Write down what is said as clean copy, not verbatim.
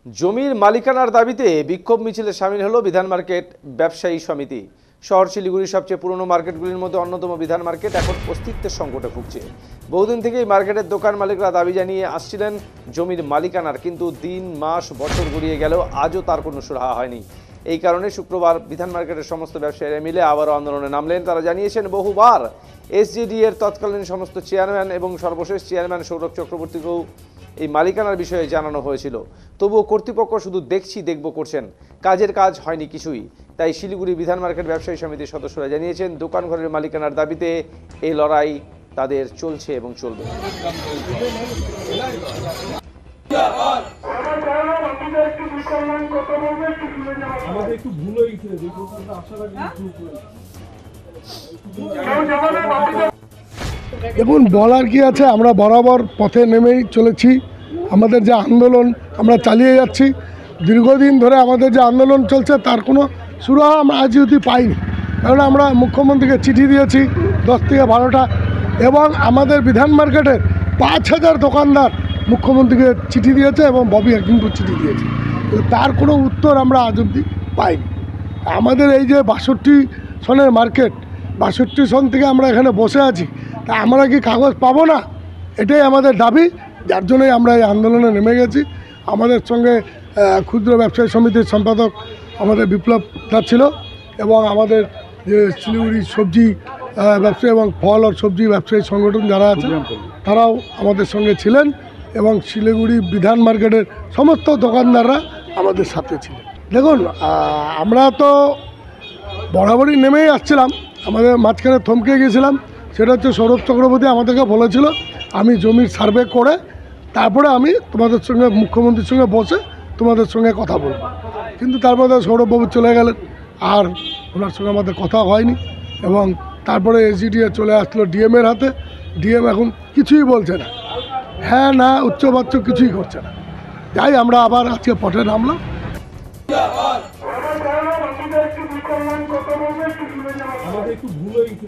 জমির মালিকানার দাবিতে বিক্ষোভ মিছিলে সামিল হলো বিধান মার্কেট ব্যবসায়ী সমিতি। শহর শিলিগুড়ির সবচেয়ে পুরনো মার্কেটগুলির মধ্যে অন্যতম বিধান মার্কেট এখন অস্তিত্বের সংকটে ভুগছে। বহুদিন থেকেই মার্কেটের দোকান মালিকরা দাবি জানিয়ে আসছিলেন জমির মালিকানার, কিন্তু দিন মাস বছর গড়িয়ে গেলেও আজও তার কোনো সুরাহা হয়নি। এই কারণে শুক্রবার বিধান মার্কেটের সমস্ত ব্যবসায়ীরা মিলে আবারও আন্দোলনে নামলেন। তারা জানিয়েছেন বহুবার এসজিডি এর তৎকালীন সমস্ত চেয়ারম্যান এবং সর্বশেষ চেয়ারম্যান সৌরভ চক্রবর্তীকেও এই মালিকানার বিষয়ে জানানো হয়েছিল, তবুও কর্তৃপক্ষ শুধু দেখব করছেন, কাজের কাজ হয়নি কিছুই। তাই শিলিগুড়ি বিধান মার্কেট ব্যবসায়ী সমিতির সদস্যরা জানিয়েছেন দোকানঘরের মালিকানার দাবিতে এই লড়াই তাদের চলছে এবং চলবে। দেখুন, বলার কি আছে, আমরা বরাবর পথে নেমেই চলেছি। আমাদের যে আন্দোলন আমরা চালিয়ে যাচ্ছি, দীর্ঘদিন ধরে আমাদের যে আন্দোলন চলছে তার কোনো সুরাহা আমরা আজ অবধি পাইনি। কারণ আমরা মুখ্যমন্ত্রীকে চিঠি দিয়েছি 10 থেকে 12টা, এবং আমাদের বিধান মার্কেটের 5000 দোকানদার মুখ্যমন্ত্রীকে চিঠি দিয়েছে এবং ববি হাকিমকে চিঠি দিয়েছে, তার কোনো উত্তর আমরা আজ অবধি পাইনি। আমাদের এই যে 62 সনের মার্কেট, 62 সন থেকে আমরা এখানে বসে আছি, তা আমরা কি কাগজ পাবো না? এটাই আমাদের দাবি, যার জন্যই আমরা এই আন্দোলনে নেমে গেছি। আমাদের সঙ্গে ক্ষুদ্র ব্যবসায়ী সমিতির সম্পাদক আমাদের বিপ্লব দাস ছিল, এবং আমাদের যে শিলিগুড়ি সবজি ব্যবসায়ী এবং ফল ও সবজি ব্যবসায়ী সংগঠন যারা আছে তারাও আমাদের সঙ্গে ছিলেন, এবং শিলিগুড়ি বিধান মার্কেটের সমস্ত দোকানদাররা আমাদের সাথে ছিলেন। দেখুন, আমরা তো বরাবরই নেমেই আসছিলাম, আমাদের মাঝখানে থমকে গিয়েছিলাম। সেটা হচ্ছে সৌরভ চক্রবর্তী আমাদেরকে বলেছিল আমি জমির সার্ভে করে তারপরে আমি তোমাদের সঙ্গে মুখ্যমন্ত্রীর সঙ্গে বসে তোমাদের সঙ্গে কথা বলব, কিন্তু তারপরে সৌরভবাবু চলে গেলেন, আর ওনার সঙ্গে আমাদের কথা হয়নি। এবং তারপরে এসজিডিএ চলে আসলো ডিএমের হাতে। ডিএম এখন কিছুই বলছে না, হ্যাঁ না উচ্চবাচ্য কিছুই করছে না। যাই আমরা আবার আজকে পথে নামলাম। আমাদের একটু ভুল হয়ে গেছে।